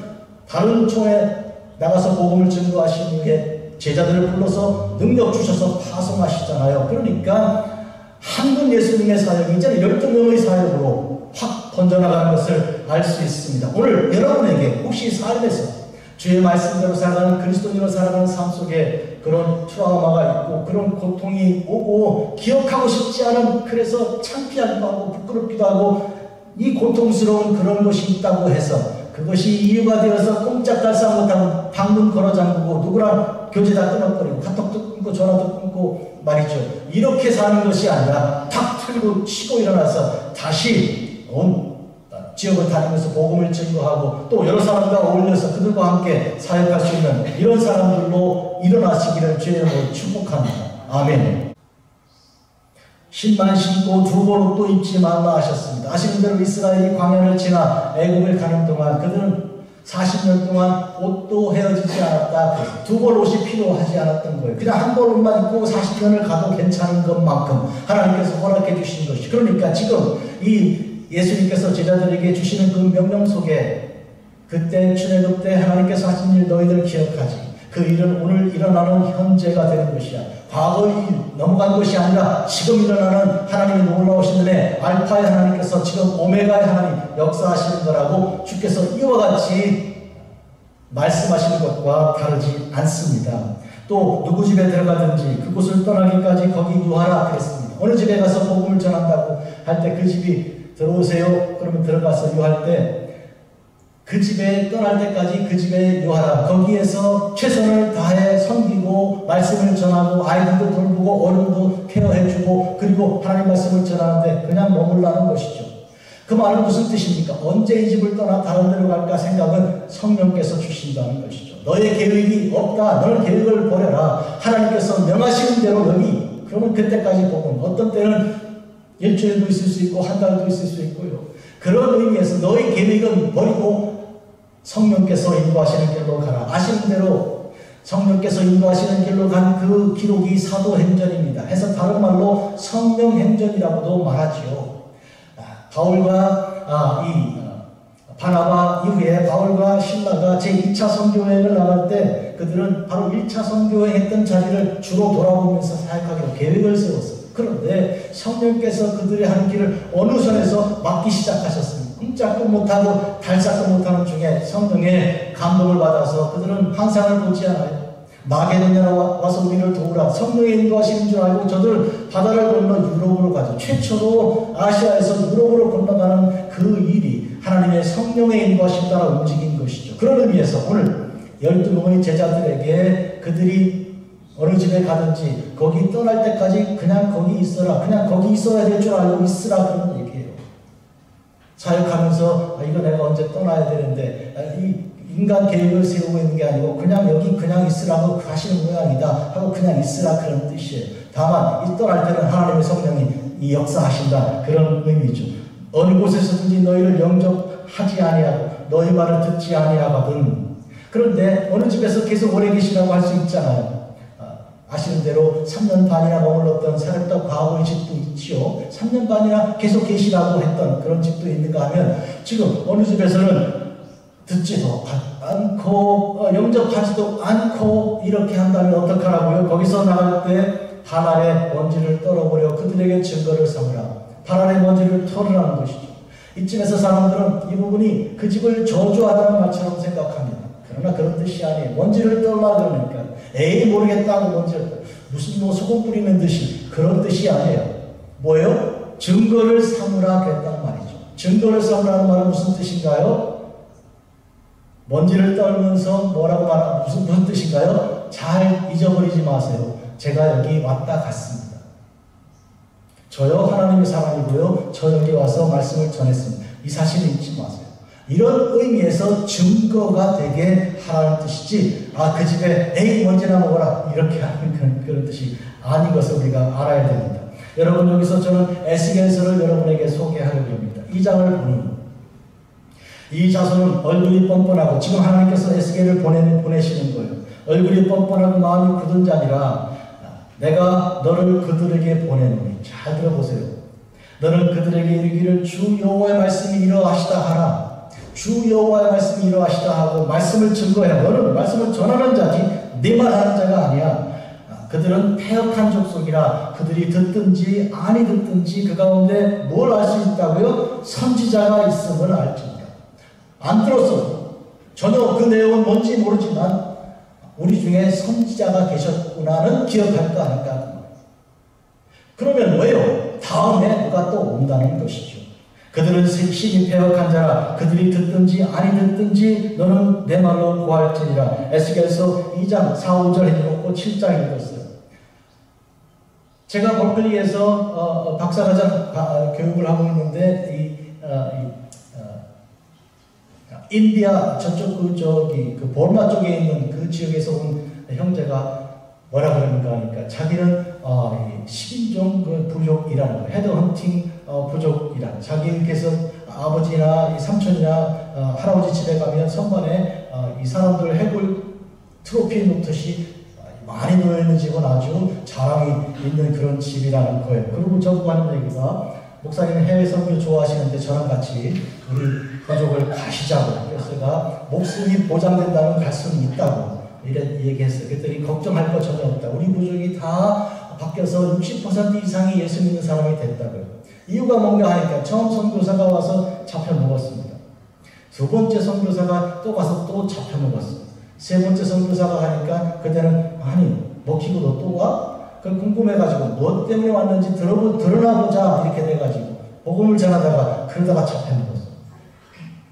다른 총에 나가서 복음을 증거하신 후에 제자들을 불러서 능력 주셔서 파송하시잖아요. 그러니까 한 분 예수님의 사역이 이제는 12명의 사역으로 확 번져나가는 것을 알 수 있습니다. 오늘 여러분에게 혹시 삶에서 주의 말씀대로 살아가는, 그리스도인으로 살아가는 삶 속에 그런 트라우마가 있고 그런 고통이 오고 기억하고 싶지 않은, 그래서 창피하기도 하고 부끄럽기도 하고 이 고통스러운 그런 것이 있다고 해서 그것이 이유가 되어서 꼼짝달싹 못하고 방문 걸어 잠그고 누구랑 교제 다 끊어버리고 카톡도 끊고 전화도 끊고 말이죠. 이렇게 사는 것이 아니라 탁 틀고 치고 일어나서 다시 온 지역을 다니면서 복음을 증거하고 또 여러 사람과 어울려서 그들과 함께 사역할 수 있는 이런 사람들로 일어나시기를 주의 이름으로 축복합니다. 아멘. 신만 신고 두 벌 옷도 입지 말라 하셨습니다. 아시는 대로 이스라엘이 광야를 지나 애굽을 가는 동안 그들은 40년 동안 옷도 헤어지지 않았다. 두 벌 옷이 필요하지 않았던 거예요. 그냥 한 벌 옷만 입고 40년을 가도 괜찮은 것만큼 하나님께서 허락해 주신 것이. 그러니까 지금 이 예수님께서 제자들에게 주시는 그 명령 속에 그때 출애굽 때 하나님께서 하신 일 너희들 기억하지. 그 일은 오늘 일어나는 현재가 되는 것이야. 과거의 일 넘어간 것이 아니라 지금 일어나는 하나님의 놀라우신 은혜, 알파의 하나님께서 지금 오메가의 하나님 역사하시는 거라고 주께서 이와 같이 말씀하시는 것과 다르지 않습니다. 또 누구 집에 들어가든지 그곳을 떠나기까지 거기 유하라 그랬습니다. 어느 집에 가서 복음을 전한다고 할 때 그 집이 들어오세요. 그러면 들어가서 유할 때 그 집에 떠날 때까지 그 집에 유하라. 거기에서 최선을 다해 섬기고 말씀을 전하고 아이들도 돌보고 어른도 케어해주고 그리고 하나님 말씀을 전하는데 그냥 머물라는 것이죠. 그 말은 무슨 뜻입니까? 언제 이 집을 떠나 다른 데로 갈까 생각은 성령께서 주신다는 것이죠. 너의 계획이 없다. 너는 계획을 버려라. 하나님께서 명하시는 대로 여기. 그러면 그때까지 복음. 어떤 때는 일주일도 있을 수 있고 한 달도 있을 수 있고요. 그런 의미에서 너의 계획은 버리고 성령께서 인도하시는 길로 가라. 아시는 대로 성령께서 인도하시는 길로 간 그 기록이 사도행전입니다. 해서 다른 말로 성령행전이라고도 말하지요. 바울과 바나바 이후에 바울과 신라가 제2차 선교여행을 나갈 때 그들은 바로 1차 선교여행 했던 자리를 주로 돌아보면서 사역하기로 계획을 세웠어요. 그런데 성령께서 그들의 하는 길을 어느 선에서 막기 시작하셨습니다. 꼼짝도 못하고 달싹도 못하는 중에 성령의 감동을 받아서 그들은 환상을 보지 않아요. 마게도냐로 와서 우리를 도우라. 성령의 인도하시는 줄 알고 저들 바다를 건너 유럽으로 가죠. 최초로 아시아에서 유럽으로 건너가는 그 일이 하나님의 성령의 인도하심 따라 움직인 것이죠. 그런 의미에서 오늘 12명의 제자들에게 그들이 어느 집에 가든지 거기 떠날 때까지 그냥 거기 있어라. 그냥 거기 있어야 될 줄 알고 있으라. 그런 얘기예요. 사역하면서 이거 내가 언제 떠나야 되는데 이 인간 계획을 세우고 있는 게 아니고 그냥 여기 그냥 있으라고 하시는 모양이다 하고 그냥 있으라 그런 뜻이에요. 다만 이 떠날 때는 하나님의 성령이 이 역사하신다 그런 의미죠. 어느 곳에서든지 너희를 영접하지 아니하고 너희 말을 듣지 아니하거든. 그런데 어느 집에서 계속 오래 계시라고 할 수 있잖아요. 아시는 대로 3년 반이나 머물렀던 사렙다 과거의 집도 있지요. 3년 반이나 계속 계시라고 했던 그런 집도 있는가 하면 지금 어느 집에서는 듣지도 않고 영접하지도 않고 이렇게 한다면 어떡하라고요? 거기서 나갈 때 하늘의 먼지를 떨어버려 그들에게 증거를 삼으라. 하늘의 먼지를 털으라는 것이죠. 이쯤에서 사람들은 이 부분이 그 집을 저주하다는 말처럼 생각합니다. 그러나 그런 뜻이 아니에요. 먼지를 떠라 그러니까 에이 모르겠다고 먼지를 떠. 무슨 뭐 소금 뿌리는 듯이 그런 뜻이 아니에요. 뭐예요? 증거를 삼으라 그랬단 말이죠. 증거를 삼으라는 말은 무슨 뜻인가요? 먼지를 떨면서 뭐라고 말하는 무슨 뜻인가요? 잘 잊어버리지 마세요. 제가 여기 왔다 갔습니다. 저요 하나님의 사람이고요. 저 여기 와서 말씀을 전했습니다. 이 사실을 잊지 마세요. 이런 의미에서 증거가 되게 하라는 뜻이지 그 집에 에이 먼지나 먹어라 이렇게 하는 그런 뜻이 아닌 것을 우리가 알아야 됩니다. 여러분 여기서 저는 에스겔서를 여러분에게 소개하려고 합니다. 이 장을 보는 이 자손은 얼굴이 뻔뻔하고 지금 하나님께서 에스겔을 보내시는 거예요. 얼굴이 뻔뻔하고 마음이 굳은 자니라 내가 너를 그들에게 보내노니 잘 들어보세요. 너는 그들에게 이르기를 주 여호와의 말씀이 이러하시다 하라. 주 여호와의 말씀이 이러하시다 하고 말씀을 증거해라. 너는 말씀을 전하는 자지 네 말하는 자가 아니야. 그들은 패역한 족속이라 그들이 듣든지 아니 듣든지 그 가운데 뭘 알 수 있다고요? 선지자가 있음을 알지니라. 안 들었어. 전혀 그 내용은 뭔지 모르지만 우리 중에 선지자가 계셨구나는 기억할까 할까. 그러면 왜요? 다음에 누가 또 온다는 것이죠. 그들은 심히 패역한 자라 그들이 듣든지 아니 듣든지 너는 내 말로 구할지니라. 에스겔서 2장 4, 5절 읽었고 7장 읽었어요. 제가 버클리에서 박사과정 교육을 하고 있는데 인디아 저쪽 그 버마 쪽에 있는 그 지역에서 온 형제가 뭐라 그러는가 하니까 자기는 10인종 그 부족이라는 거예요. 헤드헌팅 부족이라는 자기께서 아버지나 삼촌이나 할아버지 집에 가면 선반에 이 사람들 해골 트로피 놓듯이 많이 놓여있는 집은 아주 자랑이 있는 그런 집이라는 거예요. 그리고 저보고 하는 얘기가 목사님은 해외 선교 좋아하시는데 저랑 같이 우리 가족을 가시자고. 그래서 제가 목숨이 보장된다면 갈 수는 있다고 이런 얘기했어요. 그랬더니 걱정할 거 전혀 없다. 우리 부족이 다 바뀌어서 60% 이상이 예수 믿는 사람이 됐다고요. 이유가 뭔가 하니까 처음 선교사가 와서 잡혀 먹었습니다. 두 번째 선교사가 또 가서 또 잡혀 먹었습니다. 세 번째 선교사가 하니까 그때는 아니 먹히고도 또 와? 그 궁금해가지고 뭐 때문에 왔는지 드러나보자 이렇게 돼가지고 복음을 전하다가 그러다가 잡혀 먹었어.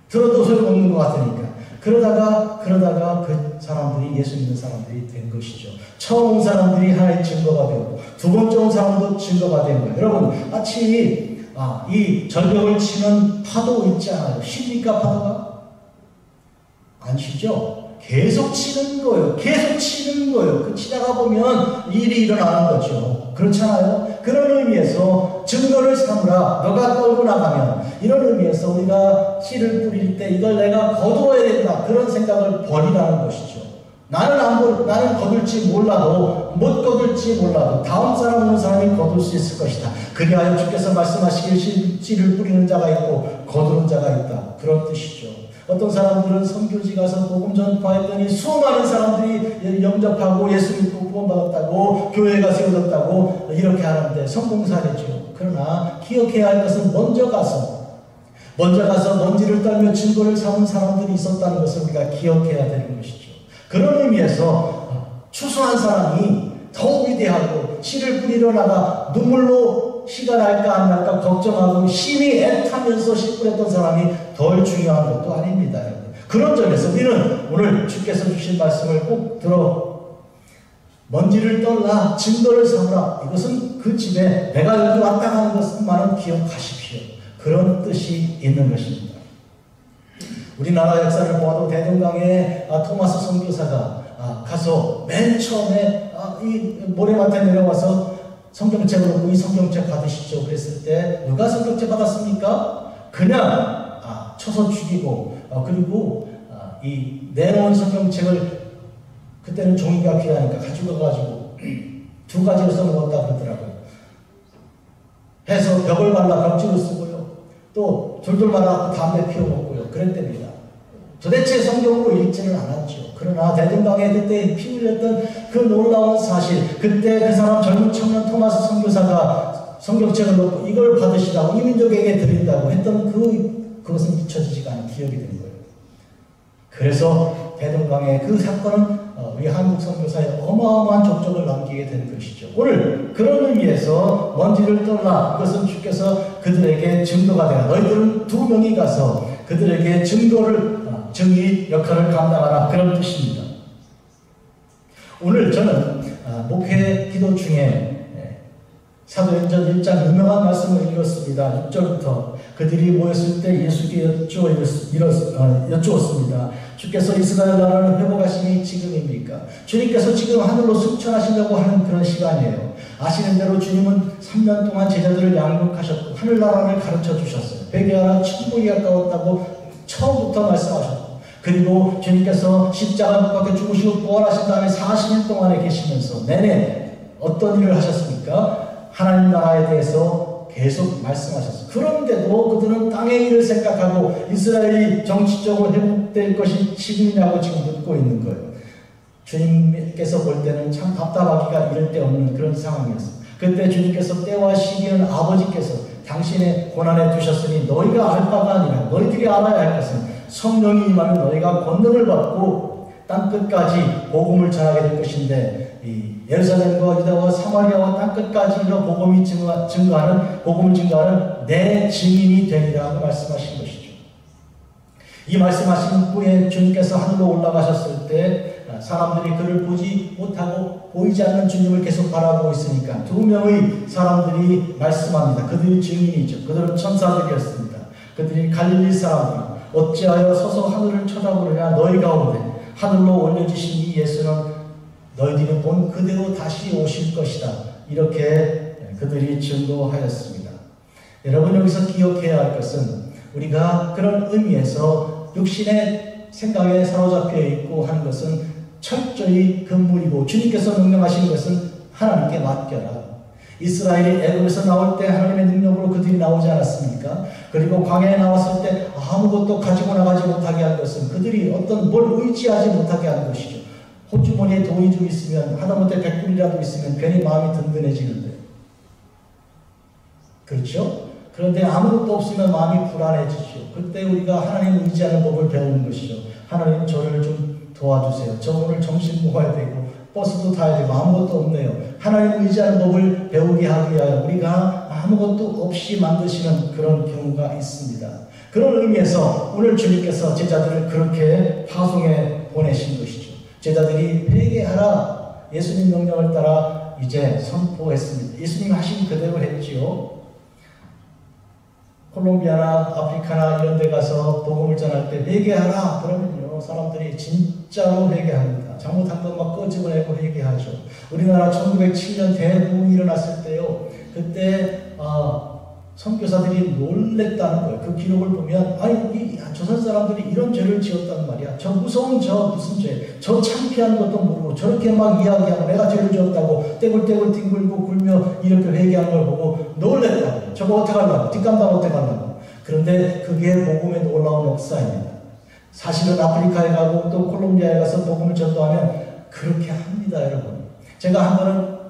들어도 소용없는 것 같으니까 그러다가 그 사람들이 예수 믿는 사람들이 된 것이죠. 처음 온 사람들이 하나의 증거가 되고 두 번째 온 사람도 증거가 된 거예요. 여러분 마치 이 절벽을 치는 파도 있지 않아요? 쉽니까 파도가? 안 쉬죠? 계속 치는 거예요. 계속 치는 거예요. 그 치다가 보면 일이 일어나는 거죠. 그렇잖아요? 그런 의미에서 증거를 삼으라. 너가 떨고 나가면 이런 의미에서 우리가 씨를 뿌릴 때 이걸 내가 거두어야 된다. 그런 생각을 버리라는 것이죠. 나는 거둘지 몰라도 못 거둘지 몰라도 다음 사람 오는 사람이 거둘 수 있을 것이다. 그리하여 주께서 말씀하시길 씨를 뿌리는 자가 있고 거두는 자가 있다. 그런 뜻이죠. 어떤 사람들은 선교지 가서 복음 전파했더니 수많은 사람들이 영접하고 예수 믿고 구원받았다고 교회가 세워졌다고 이렇게 하는데 성공사례죠. 그러나 기억해야 할 것은 먼저 가서 먼지를 떨며 증거를 삼은 사람들이 있었다는 것을 우리가 기억해야 되는 것이죠. 그런 의미에서 추수한 사람이 더욱 위대하고 씨를 뿌리러 나가 눈물로 씨가 날까 안 날까 걱정하고 심히 애타면서 씨 뿌렸던 사람이 덜 중요한 것도 아닙니다. 그런 점에서 우리는 오늘 주께서 주신 말씀을 꼭 들어 먼지를 떨라 증거를 삼으라. 이것은 그 집에 내가 여기 왔다 가는 것만은 기억하십시오. 그런 뜻이 있는 것입니다. 우리나라 역사를 보아도 대동강에 토마스 선교사가 가서 맨 처음에 이 모래밭에 내려와서 성경책을 놓고 이 성경책 받으시죠. 그랬을 때 누가 성경책 받았습니까? 그냥 쳐서 죽이고 그리고 이 내놓은 성경책을 그때는 종이가 귀하니까 가지고 가가지고 두 가지로 써먹었다 그러더라고요. 해서 벽을 발라 벽지로 쓰고요. 또 돌돌 말아 담배 피워 먹고요. 그랬답니다. 도대체 성경으로 읽지는 않았죠. 그러나 대동강에 그때 피 흘렸던 그 놀라운 사실, 그때 그 사람 젊은 청년 토마스 선교사가 성경책을 놓고 이걸 받으시라고 이민족에게 드린다고 했던 그것은 잊혀지지가 않은 기억이 된 거예요. 그래서 대동강의 그 사건은 우리 한국 선교사에 어마어마한 족적을 남기게 된 것이죠. 오늘 그런 의미에서 먼지를 떠나 그것은 주께서 그들에게 증거가 되라. 너희들은 2명이 가서 그들에게 증의 역할을 감당하라. 그런 뜻입니다. 오늘 저는 목회 기도 중에 사도행전 1장 유명한 말씀을 읽었습니다. 6절부터 그들이 모였을 때 예수께 여쭈었습니다. 주께서 이스라엘 나라를 회복하심이 지금입니까? 주님께서 지금 하늘로 승천하시려고 하는 그런 시간이에요. 아시는 대로 주님은 3년 동안 제자들을 양육하셨고 하늘나라를 가르쳐 주셨어요. 회개하라 천국이 가까웠다고 처음부터 말씀하셨고, 그리고 주님께서 십자가 못 박혀 죽으시고 부활하신 다음에 40일 동안에 계시면서 내내 어떤 일을 하셨습니까? 하나님 나라에 대해서 계속 말씀하셨어요. 그런데도 그들은 땅의 일을 생각하고 이스라엘이 정치적으로 회복될 것이 지금이냐고 지금 묻고 있는 거예요. 주님께서 볼 때는 참 답답하기가 이를 데 없는 그런 상황이었어요. 그때 주님께서 때와 시기는 아버지께서 당신의 고난에 두셨으니 너희가 알 바가 아니라 너희들이 알아야 할 것은 성령이 임하면 너희가 권능을 받고 땅끝까지 복음을 전하게 될 것인데, 이 예루살렘과 유다와 사마리아와 땅끝까지 이런 복음을 증거하는 내 증인이 되리라고 말씀하신 것이죠. 이 말씀하신 후에 주님께서 하늘로 올라가셨을 때 사람들이 그를 보지 못하고 보이지 않는 주님을 계속 바라보고 있으니까 2명의 사람들이 말씀합니다. 그들이 증인이죠. 그들은 천사들이었습니다. 그들이 갈릴리 사람들, 어찌하여 서서 하늘을 쳐다보느냐? 너희가 오되 하늘로 올려주신 이 예수는 너희들이 본 그대로 다시 오실 것이다. 이렇게 그들이 증거하였습니다. 여러분, 여기서 기억해야 할 것은 우리가 그런 의미에서 육신의 생각에 사로잡혀 있고 하는 것은 철저히 금물이고, 주님께서 명령하신 것은 하나님께 맡겨라. 이스라엘이 애굽에서 나올 때 하나님의 능력으로 그들이 나오지 않았습니까? 그리고 광야에 나왔을 때 아무것도 가지고 나가지 못하게 한 것은 그들이 어떤 뭘 의지하지 못하게 한 것이죠. 호주머니에 돈이 좀 있으면, 하다못해 100불이라도 있으면 괜히 마음이 든든해지는데, 그렇죠? 그런데 아무것도 없으면 마음이 불안해지죠. 그때 우리가 하나님 의지하는 법을 배우는 것이죠. 하나님, 저를 좀 도와주세요. 저 오늘 점심 먹어야 되고 버스도 타야 되고 아무것도 없네요. 하나님 의지하는 법을 배우게 하기 위하여 우리가 아무것도 없이 만드시는 그런 경우가 있습니다. 그런 의미에서 오늘 주님께서 제자들을 그렇게 파송해 보내신 것이죠. 제자들이 회개하라, 예수님 명령을 따라 이제 선포했습니다. 예수님 하신 그대로 했지요. 콜롬비아나 아프리카나 이런 데 가서 복음을 전할 때 회개하라 그러면요, 사람들이 진짜로 회개합니다. 잘못한 것 막 끄집어내고 회개하죠. 우리나라 1907년 대부흥이 일어났을 때요, 그때 선교사들이 놀랬다는 거예요. 그 기록을 보면, 아니, 조선 사람들이 이런 죄를 지었단 말이야. 저 무서운 무슨 죄, 저 창피한 것도 모르고 저렇게 막 이야기하고 내가 죄를 지었다고 떼굴떼굴 뒹굴고 굴며 이렇게 회개하는 걸 보고 놀랬다고요. 저거 어떻게 하려고, 뒷감당 어떻게 하려고. 그런데 그게 복음의 놀라운 역사입니다. 사실은 아프리카에 가고 또 콜롬비아에 가서 복음을 전도하면 그렇게 합니다, 여러분. 제가 한 번은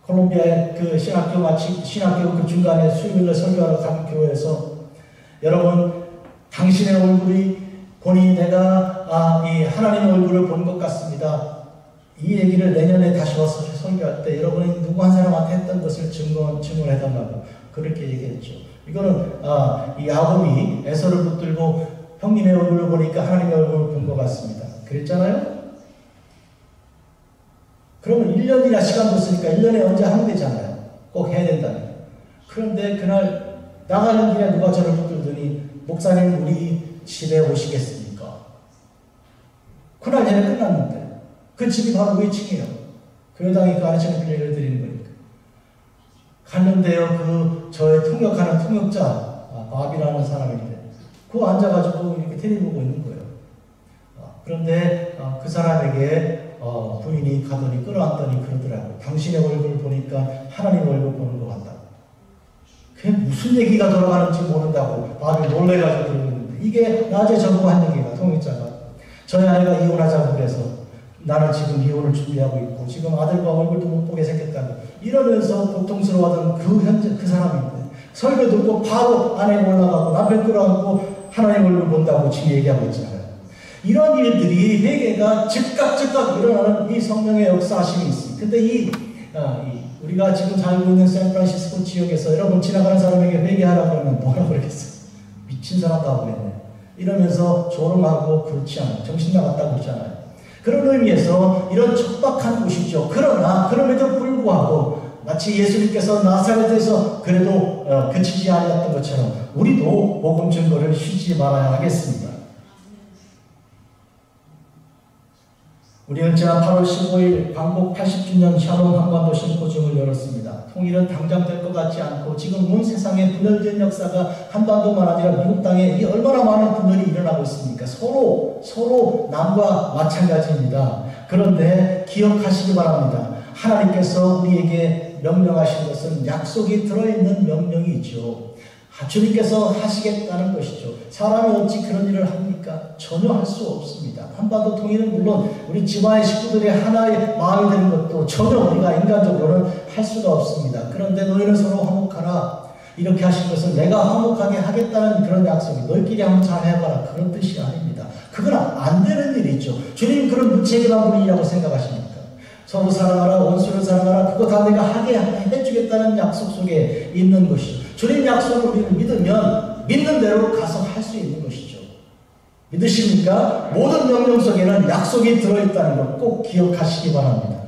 콜롬비아의 그 신학교 그 중간에 수요일날 설교하러 간 교회에서, 여러분, 당신의 얼굴이 보니 내가 이 하나님의 얼굴을 본 것 같습니다. 이 얘기를 내년에 다시 와서 설교할 때 여러분이 누구 한 사람한테 했던 것을 증언해달라고 그렇게 얘기했죠. 이거는 이 야곱이 에서를 붙들고 형님의 얼굴을 보니까 하나님의 얼굴을 본 것 같습니다. 그랬잖아요? 그러면 1년이나 시간 줬으니까 1년에 언제 하면 되잖아요. 꼭 해야 된다면. 그런데 그날 나가는 길에 누가 저를 붙들더니, 목사님 우리 집에 오시겠습니까? 그날 예배 끝났는데 그 집이 바로 위층이에요. 교회당이 가르치는 비례를 드리는 거니까. 갔는데요, 저의 통역하는 통역자 밥이라는 사람인데 그거 앉아가지고 이렇게 테레비 보고 있는 거예요. 그런데 그 사람에게 부인이 가더니 끌어안더니 그러더라고요. 당신의 얼굴 보니까 하나님 얼굴 보는 것 같다고. 그게 무슨 얘기가 돌아가는지 모른다고 밥이 놀래가지고 그러는데, 이게 낮에 저보고 한 얘기가, 통역자가 저희 아이가 이혼하자고 그래서 나는 지금 이혼을 준비하고 있고 지금 아들과 얼굴도 못 보게 생겼다고 이러면서 고통스러워하던 그 사람인데, 설교 듣고 바로 아내가 올라가고 남편 끌어안고 하나님 얼굴 본다고 지금 얘기하고 있잖아요. 이런 일들이 회개가 즉각 일어나는 이 성령의 역사하심이 있습니다. 근데 우리가 지금 살고 있는 샌프란시스코 지역에서 여러분 지나가는 사람에게 회개하라고 하면 뭐라 그러겠어요? 미친 사람도 하고 있네. 이러면서 조롱하고 그렇지 않아요. 정신 나갔다고 그러잖아요. 그런 의미에서 이런 척박한 곳이죠. 그러나 그럼에도 불구하고 마치 예수님께서 나사렛에서 그래도 그치지 않았던 것처럼 우리도 복음 증거를 쉬지 말아야 하겠습니다. 우리는 지난 8월 15일 광복 80주년 샬롬 한반도 심포지움을 열었습니다. 통일은 당장 될 것 같지 않고 지금은 세상에 분열된 역사가 한반도만 아니라 미국 땅에 얼마나 많은 분열이 일어나고 있습니까? 서로 남과 마찬가지입니다. 그런데 기억하시기 바랍니다. 하나님께서 우리에게 명령하신 것은 약속이 들어있는 명령이죠. 주님께서 하시겠다는 것이죠. 사람이 어찌 그런 일을 합니까? 전혀 할 수 없습니다. 한반도 통일은 물론 우리 집안의 식구들의 하나의 마음이 되는 것도 전혀 우리가 인간적으로는 할 수가 없습니다. 그런데 너희는 서로 화목하라. 이렇게 하신 것은 내가 화목하게 하겠다는 그런 약속이 너희끼리 한번 잘 해봐라. 그런 뜻이 아닙니다. 그건 안 되는 일이죠. 주님 그런 무책임한 분이라고 생각하십니까? 서로 사랑하라, 원수를 사랑하라. 그거 다 내가 하게 해주겠다는 약속 속에 있는 것이죠. 주님 약속을 우리는 믿으면 믿는 대로 가서 할 수 있는 것이죠. 믿으십니까? 모든 명령 속에는 약속이 들어있다는 걸 꼭 기억하시기 바랍니다.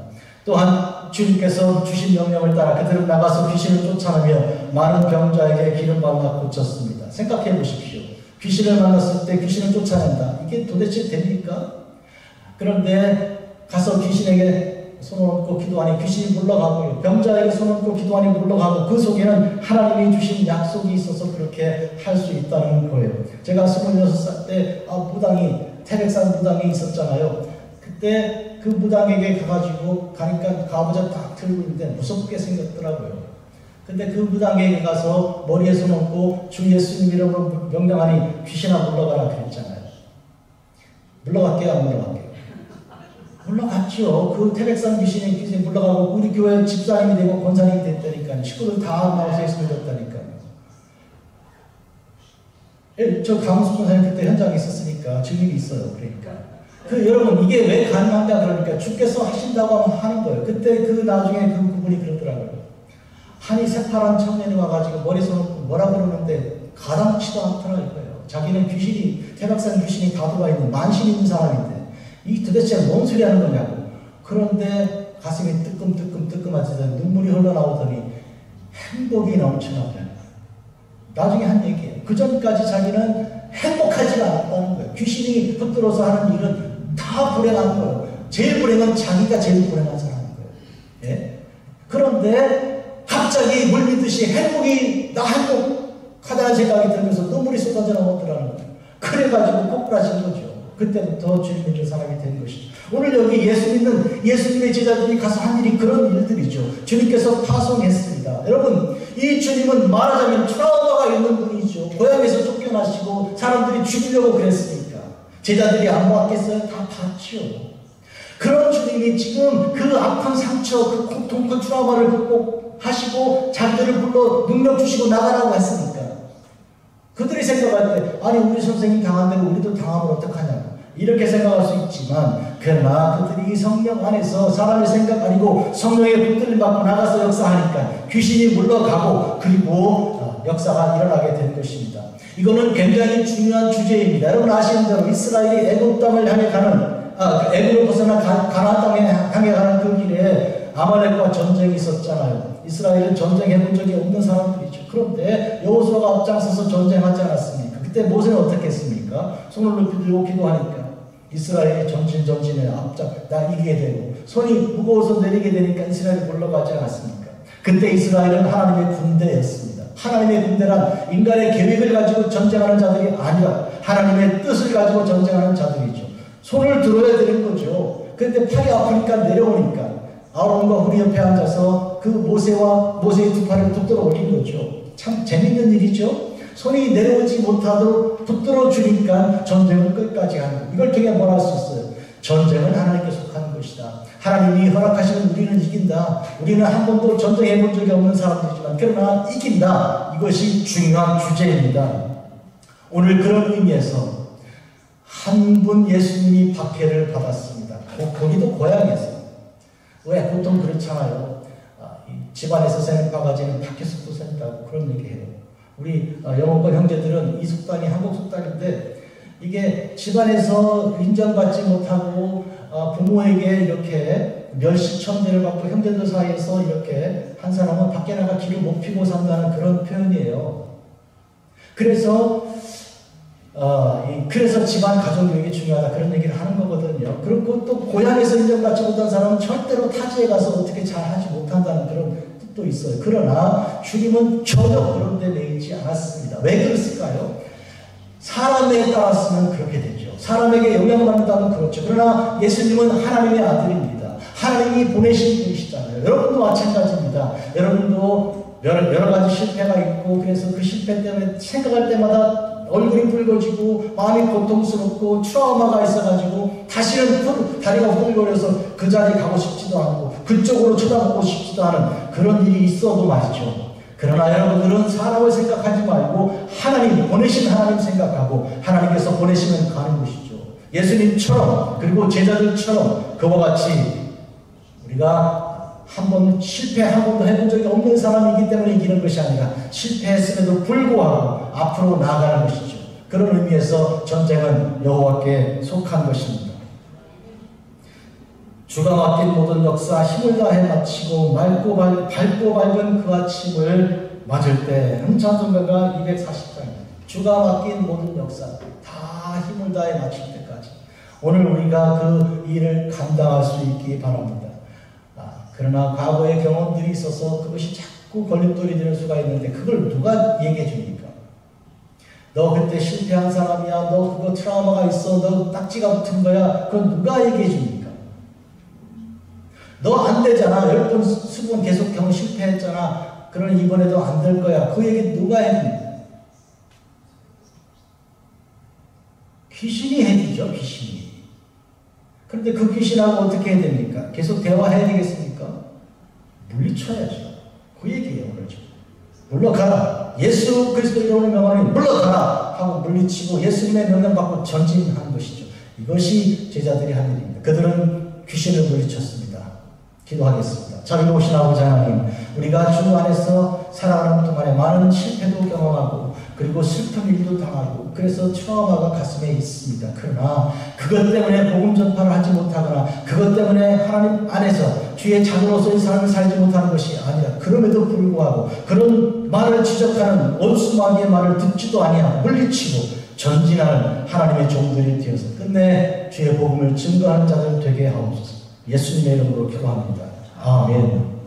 또한 주님께서 주신 명령을 따라 그들은 나가서 귀신을 쫓아내며 많은 병자에게 기름 발라 고쳤습니다. 생각해 보십시오. 귀신을 만났을 때 귀신을 쫓아낸다. 이게 도대체 됩니까? 그런데 가서 귀신에게 손을 얹고 기도하니 귀신이 물러가고요. 병자에게 손을 얹고 기도하니 물러가고 그 속에는 하나님이 주신 약속이 있어서 그렇게 할 수 있다는 거예요. 제가 26살 때 태백산 무당이 있었잖아요. 그때 그 무당에게 가니까 가부좌 딱 들고 있는데 무섭게 생겼더라고요. 근데 그 무당에게 가서 머리에 손 얹고 주 예수님 이름으로 명령하니 귀신아 물러가라 그랬잖아요. 물러갈게요, 안 물러갈게요? 물러갔죠. 그 태백산 귀신이 물러가고 우리 교회 집사님이 되고 권사님이 됐다니까요. 식구들 다 나와서 예수를 믿었다니까요. 저 강수 권사님 그때 현장에 있었으니까 증인이 있어요. 그러니까. 여러분 이게 왜 가능한가 그러니까 주께서 하신다고 하는 거예요. 그때 나중에 그분이 그러더라고요. 한이 새파란 청년이 와가지고 머리 손을 뭐라 그러는데 가당치도 않더라 이거예요. 자기는 태백산 귀신이 다 들어와 있는 만신 있는 사람인데 이 도대체 뭔 소리 하는 거냐고. 그런데 가슴이 뜨끔하지 눈물이 흘러나오더니 행복이 넘쳐나더라고요. 나중에 한 얘기예요. 그 전까지 자기는 행복하지가 않았다는 거예요. 귀신이 붙들어서 하는 일은 다 불행한 거예요. 제일 불행은 자기가 제일 불행한 사람인 거예요. 예? 그런데 갑자기 물밀듯이 나 행복하다는 생각이 들면서 눈물이 쏟아져 나오더라는 거예요. 그래가지고 꼬꾸라진 거죠. 그때부터 주님 믿는 사람이 된 것이죠. 오늘 여기 예수님의 제자들이 가서 한 일이 그런 일들이죠. 주님께서 파송했습니다. 여러분, 이 주님은 말하자면 트라우마가 있는 분이죠. 고향에서 쫓겨나시고 사람들이 죽이려고 그랬으니까. 제자들이 안 봤겠어요? 다 봤죠. 그런 주님이 지금 그 아픈 상처, 그 고통, 그 트라우마를 극복하시고 자기들을 불러 능력 주시고 나가라고 했으니까. 그들이 생각할 때 아니 우리 선생님 당한 대로 우리도 당하면 어떡하냐고 이렇게 생각할 수 있지만 그러나 그들이 성령 안에서 사람의 생각 아니고 성령의 붙들림 받고 나가서 역사하니까 귀신이 물러가고 그리고 역사가 일어나게 된 것입니다. 이거는 굉장히 중요한 주제입니다. 여러분 아시는 대로 이스라엘이 애굽 땅을 향해 가는 애굽을 벗어나 가나안 땅에 향해 가는 그 길에 아말렉과 전쟁이 있었잖아요. 이스라엘은 전쟁해본 적이 없는 사람들이죠. 그런데 여호수아가 앞장서서 전쟁하지 않았습니까? 그때 모세는 어떻게 했습니까? 손을 높이 들고 기도하니까 이스라엘이 전진에 나 이기게 되고 손이 무거워서 내리게 되니까 이스라엘이 물러가지 않았습니까? 그때 이스라엘은 하나님의 군대였습니다. 하나님의 군대란 인간의 계획을 가지고 전쟁하는 자들이 아니라 하나님의 뜻을 가지고 전쟁하는 자들이죠. 손을 들어야 되는 거죠. 그런데 팔이 아프니까 내려오니까 아론과 후리 옆에 앉아서 그 모세의 두 팔을 붙들어 올린 거죠. 참 재밌는 일이죠. 손이 내려오지 못하도록 붙들어 주니까 전쟁을 끝까지 하는 거. 이걸 통해 뭘 할 수 있어요? 전쟁은 하나님께 속하는 것이다. 하나님이 허락하시면 우리는 이긴다. 우리는 한 번도 전쟁해 본 적이 없는 사람들이지만 그러나 이긴다. 이것이 중요한 주제입니다. 오늘 그런 의미에서 한 분 예수님이 박해를 받았습니다. 거기도 고향에서. 왜? 보통 그렇잖아요. 집안에서 새는 바가지는 밖에서도 샌다고 그런 얘기해요. 우리 영어권 형제들은 이 속담이 한국 속담인데 이게 집안에서 인정받지 못하고 부모에게 이렇게 멸시천대를 받고 형제들 사이에서 이렇게 한 사람은 밖에 나가 길을 못 피고 산다는 그런 표현이에요. 그래서 집안 가정교육이 중요하다 그런 얘기를 하는 거거든요. 그리고 또 고향에서 인정받지 못한 사람은 절대로 타지에 가서 어떻게 잘 하지 못한다는 그런 뜻도 있어요. 그러나 주님은 전혀 그런 데 매이지 않았습니다. 왜 그랬을까요? 사람에 따랐으면 그렇게 되죠. 사람에게 영향받는다면 그렇죠. 그러나 예수님은 하나님의 아들입니다. 하나님이 보내신 분이시잖아요. 여러분도 마찬가지입니다. 여러분도 여러 가지 실패가 있고 그래서 그 실패 때문에 생각할 때마다 얼굴이 붉어지고 마음이 고통스럽고 트라우마가 있어가지고 다시는 다리가 후들거려서 그 자리에 가고 싶지도 않고 그쪽으로 쳐다보고 싶지도 않은 그런 일이 있어도 말이죠. 그러나 여러분들은 사람을 생각하지 말고 하나님, 보내신 하나님 생각하고 하나님께서 보내시면 가는 곳이죠. 예수님처럼 그리고 제자들처럼 그와 같이 우리가 한 번 실패 한 번도 해본 적이 없는 사람이기 때문에 이기는 것이 아니라 실패했음에도 불구하고 앞으로 나아가는 것이죠. 그런 의미에서 전쟁은 여호와께 속한 것입니다. 주가 맡긴 모든 역사 힘을 다해 마치고 밝고 밟은 그 아침을 맞을 때 찬송가가 240장입니다. 주가 맡긴 모든 역사 다 힘을 다해 마칠 때까지 오늘 우리가 그 일을 감당할 수 있기 바랍니다. 그러나 과거의 경험들이 있어서 그것이 자꾸 걸림돌이 되는 수가 있는데 그걸 누가 얘기해 줍니까? 너 그때 실패한 사람이야. 너 그거 트라우마가 있어. 너 딱지가 붙은 거야. 그건 누가 얘기해 줍니까? 너 안 되잖아. 10번, 20번 계속 경험 실패했잖아. 그러니 이번에도 안 될 거야. 그 얘기 누가 해줍니까? 귀신이 해주죠. 귀신이. 그런데 그 귀신하고 어떻게 해야 됩니까? 계속 대화해야 되겠습니까? 물리쳐야죠. 그 얘기예요. 오늘 좀. 물러가라. 예수 그리스도 이름으로 명하니 물러가라 하고 물리치고 예수님의 명령 받고 전진하는 것이죠. 이것이 제자들이 한 일입니다. 그들은 귀신을 물리쳤습니다. 기도하겠습니다. 자비로우신 아버지 하나님, 우리가 주 안에서 살아가는 동안에 많은 실패도 경험하고 그리고 슬픈 일도 당하고 그래서 트라우마가 가슴에 있습니다. 그러나 그것 때문에 복음 전파를 하지 못하거나 그것 때문에 하나님 안에서 주의 자녀로서의 삶을 살지 못하는 것이 아니라 그럼에도 불구하고 그런 말을 지적하는 원수마귀의 말을 듣지도 아니하고 물리치고 전진하는 하나님의 종들이 되어서 끝내 주의 복음을 증거하는 자들 되게 하옵소서. 예수님의 이름으로 기도합니다. 아멘.